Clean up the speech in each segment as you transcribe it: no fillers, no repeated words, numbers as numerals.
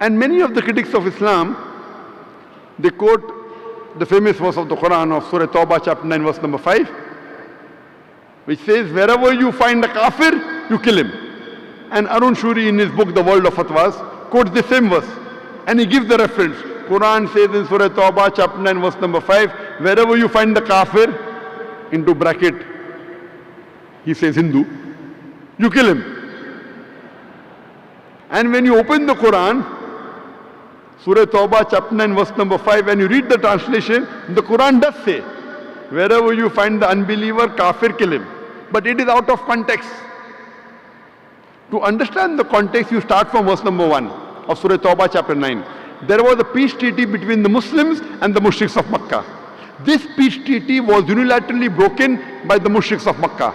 And many of the critics of Islam, they quote the famous verse of the Quran of Surah Tawbah chapter 9 verse number 5, which says, wherever you find a kafir, you kill him. And Arun Shuri in his book The World of Fatwas quotes the same verse, and he gives the reference. Quran says in Surah Tawbah chapter 9 verse number 5, wherever you find the kafir, into bracket, he says Hindu, you kill him. And when you open the Quran, Surah Tawbah chapter 9 verse number 5, and you read the translation, the Quran does say, wherever you find the unbeliever, kafir, kill him. But it is out of context. To understand the context, you start from verse number 1 of Surah Tawbah chapter 9. There was a peace treaty between the Muslims and the mushriks of Makkah. This peace treaty was unilaterally broken by the mushriks of Makkah.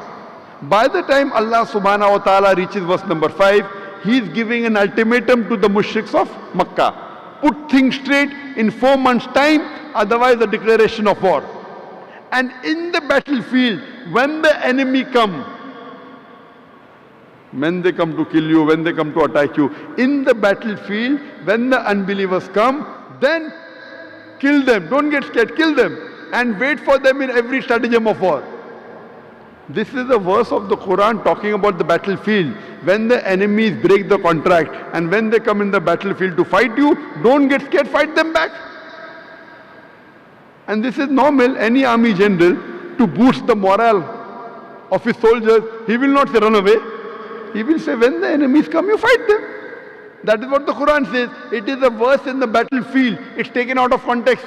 By the time Allah subhanahu wa ta'ala reaches verse number 5, he is giving an ultimatum to the mushriks of Makkah. Put things straight in 4 months' time, otherwise a declaration of war. And in the battlefield, when the enemy come, when they come to kill you, when they come to attack you, in the battlefield, when the unbelievers come, then kill them. Don't get scared, kill them. And wait for them in every stratagem of war. This is a verse of the Quran talking about the battlefield. When the enemies break the contract and when they come in the battlefield to fight you, don't get scared, fight them back. And this is normal. Any army general, to boost the morale of his soldiers, he will not say run away. He will say when the enemies come, you fight them. That is what the Quran says. It is a verse in the battlefield. It's taken out of context.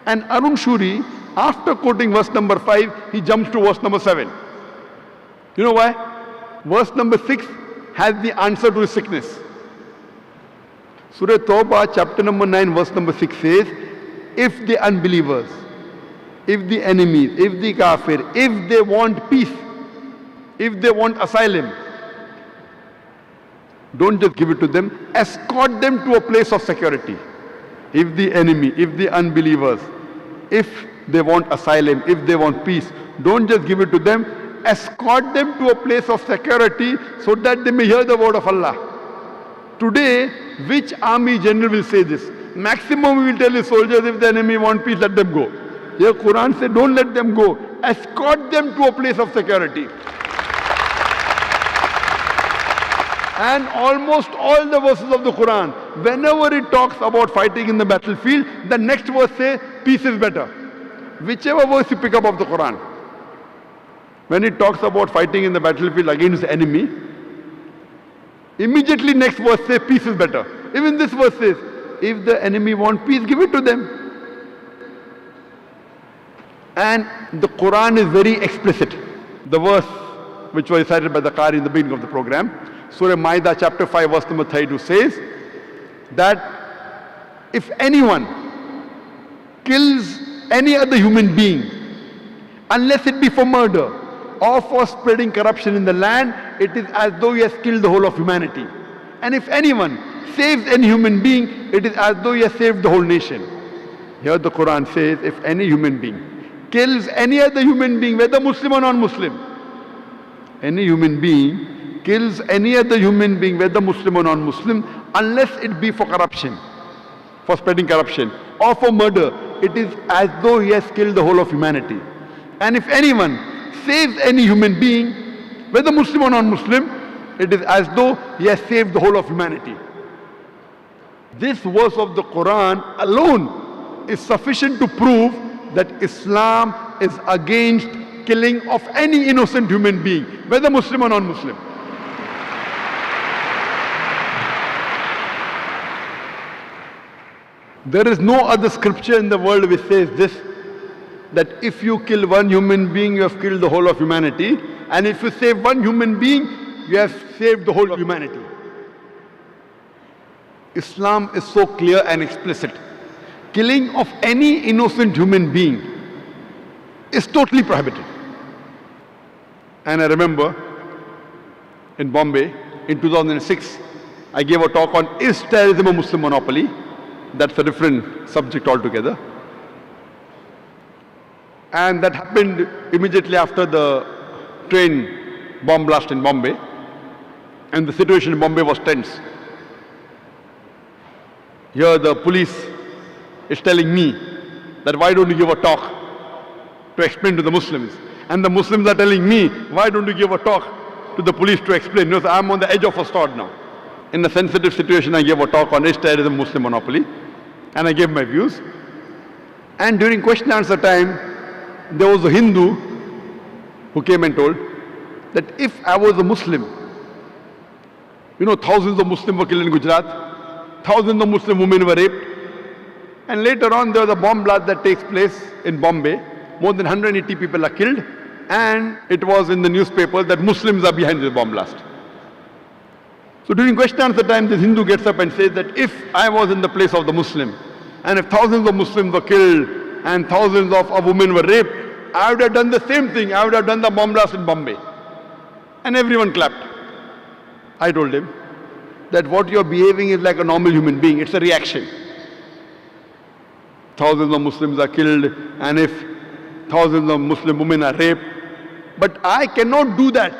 And Arun Shuri, after quoting verse number 5, he jumps to verse number 7. You know why? Verse number 6 has the answer to his sickness. Surah Tawbah chapter number 9 verse number 6 says, if the unbelievers, if the enemies, if the kafir, if they want peace, if they want asylum, don't just give it to them, escort them to a place of security. If the enemy, if the unbelievers, if they want asylum, if they want peace, don't just give it to them, escort them to a place of security so that they may hear the word of Allah. Today, which army general will say this? Maximum we will tell his soldiers, if the enemy want peace, let them go. Here Quran said, don't let them go. Escort them to a place of security. And almost all the verses of the Quran, whenever it talks about fighting in the battlefield, the next verse says, peace is better. Whichever verse you pick up of the Quran, when it talks about fighting in the battlefield against the enemy, immediately next verse says, peace is better. Even this verse says, if the enemy want peace, give it to them. And the Quran is very explicit. The verse which was recited by the Qari in the beginning of the program, Surah Ma'idah chapter 5 verse number 32 says that if anyone kills any other human being, unless it be for murder or for spreading corruption in the land, it is as though he has killed the whole of humanity. And if anyone saves any human being, it is as though he has saved the whole nation. Here the Quran says, if any human being kills any other human being, whether Muslim or non-Muslim, any human being kills any other human being, whether Muslim or non-Muslim, unless it be for corruption, for spreading corruption, or for murder, it is as though he has killed the whole of humanity. And if anyone saves any human being, whether Muslim or non-Muslim, it is as though he has saved the whole of humanity. This verse of the Quran alone is sufficient to prove that Islam is against killing of any innocent human being, whether Muslim or non-Muslim. There is no other scripture in the world which says this, that if you kill one human being, you have killed the whole of humanity, and if you save one human being, you have saved the whole of humanity. Islam is so clear and explicit. Killing of any innocent human being is totally prohibited. And I remember in Bombay in 2006, I gave a talk on, is terrorism a Muslim monopoly? That's a different subject altogether. And that happened immediately after the train bomb blast in Bombay. And the situation in Bombay was tense. Here the police is telling me that why don't you give a talk to explain to the Muslims? And the Muslims are telling me, why don't you give a talk to the police to explain? You know, so I'm on the edge of a sword now. In a sensitive situation, I gave a talk on is terrorism Muslim monopoly, and I gave my views. And during question and answer time, there was a Hindu who came and told that if I was a Muslim, you know, thousands of Muslims were killed in Gujarat, thousands of Muslim women were raped, and later on there was a bomb blast that takes place in Bombay. More than 180 people are killed, and it was in the newspaper that Muslims are behind this bomb blast. So during question and answer time, this Hindu gets up and says that if I was in the place of the Muslim, and if thousands of Muslims were killed and thousands of women were raped, I would have done the same thing. I would have done the bomb blast in Bombay. And everyone clapped. I told him that what you're behaving is like a normal human being. It's a reaction. Thousands of Muslims are killed, and if thousands of Muslim women are raped. But I cannot do that.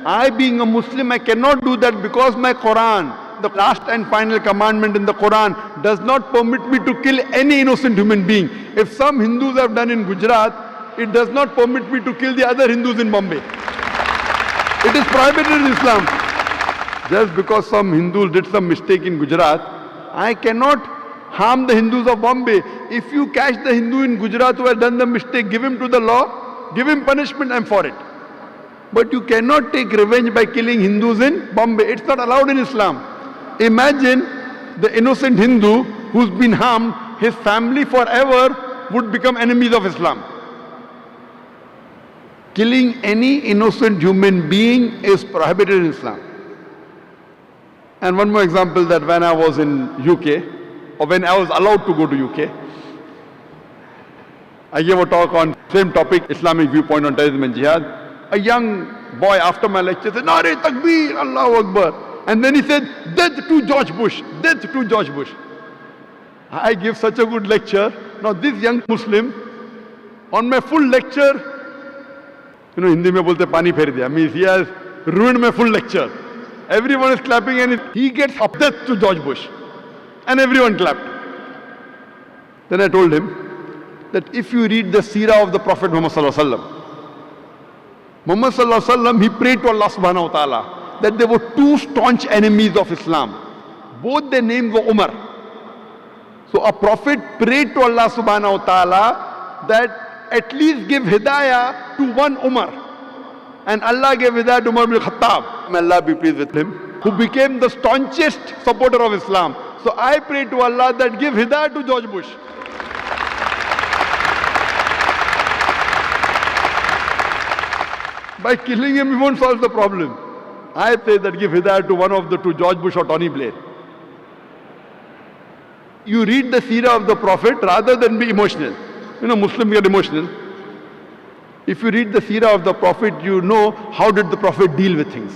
I, being a Muslim, I cannot do that because my Quran, the last and final commandment in the Quran, does not permit me to kill any innocent human being. If some Hindus have done in Gujarat, it does not permit me to kill the other Hindus in Bombay. It is prohibited in Islam. Just because some Hindus did some mistake in Gujarat, I cannot harm the Hindus of Bombay. If you catch the Hindu in Gujarat who has done the mistake, give him to the law, give him punishment, I'm for it. But you cannot take revenge by killing Hindus in Bombay. It's not allowed in Islam. Imagine the innocent Hindu who's been harmed, his family forever would become enemies of Islam. Killing any innocent human being is prohibited in Islam. And one more example, that when I was in UK, or when I was allowed to go to UK, I gave a talk on same topic, Islamic viewpoint on terrorism and jihad. A young boy after my lecture said, Nare Takbir, Allahu Akbar. And then he said, death to George Bush, death to George Bush. I give such a good lecture. Now this young Muslim, on my full lecture, you know, Hindi mein bolte pani pher diya. Means he has ruined my full lecture. Everyone is clapping and he gets up, death to George Bush. And everyone clapped. Then I told him that if you read the seerah of the Prophet Muhammad Sallallahu Alaihi Wasallam, Muhammad Sallallahu Alaihi Wasallam, he prayed to Allah Subhanahu Wa Ta'ala that there were two staunch enemies of Islam. Both their names were Umar. So a prophet prayed to Allah Subhanahu Wa Ta'ala that at least give hidayah to one Umar. And Allah gave hidayah to Umar bin Khattab. May Allah be pleased with him, who became the staunchest supporter of Islam. So I pray to Allah that give hidayah to George Bush. By killing him, we won't solve the problem. I say that give hidayah to one of the two, George Bush or Tony Blair. You read the seerah of the Prophet rather than be emotional. You know, Muslims get emotional. If you read the seerah of the Prophet, you know how did the Prophet deal with things.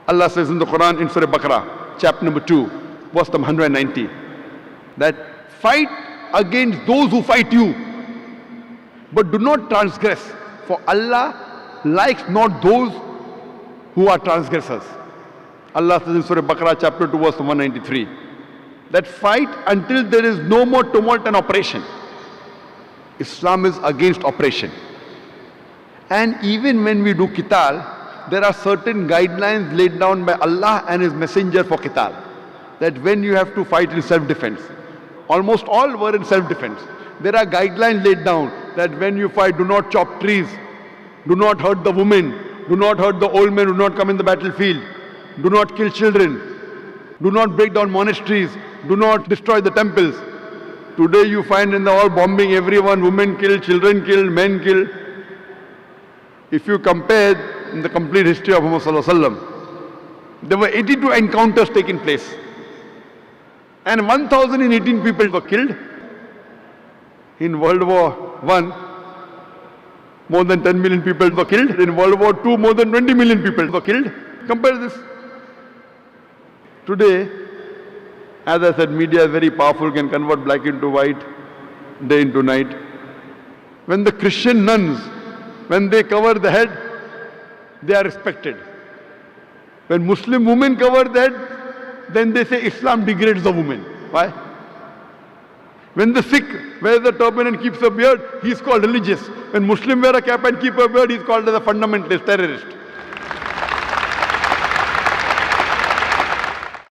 Allah says in the Quran, in Surah Baqarah, chapter number 2, verse number 190, that fight against those who fight you, but do not transgress, for Allah likes not those who are transgressors. Allah says in Surah Baqarah, chapter 2, verse 193, that fight until there is no more tumult and oppression. Islam is against oppression. And even when we do qital, there are certain guidelines laid down by Allah and His Messenger for qital. That when you have to fight in self-defense, almost all were in self-defense. There are guidelines laid down that when you fight, do not chop trees, do not hurt the women, do not hurt the old men, do not come in the battlefield, do not kill children, do not break down monasteries, do not destroy the temples. Today you find in the all bombing, everyone, women killed, children killed, men killed. If you compare in the complete history of Muhammad Sallallahu Alaihi Wasallam, there were 82 encounters taking place. And 1,018 people were killed. In World War I, more than 10 million people were killed. In World War II, more than 20 million people were killed. Compare this. Today, as I said, media is very powerful, can convert black into white, day into night. When the Christian nuns, when they cover the head, they are respected. When Muslim women cover the head, then they say Islam degrades the woman. Why? When the Sikh wears the turban and keeps a beard, he is called religious. When Muslim wear a cap and keep a beard, he is called as a fundamentalist, terrorist.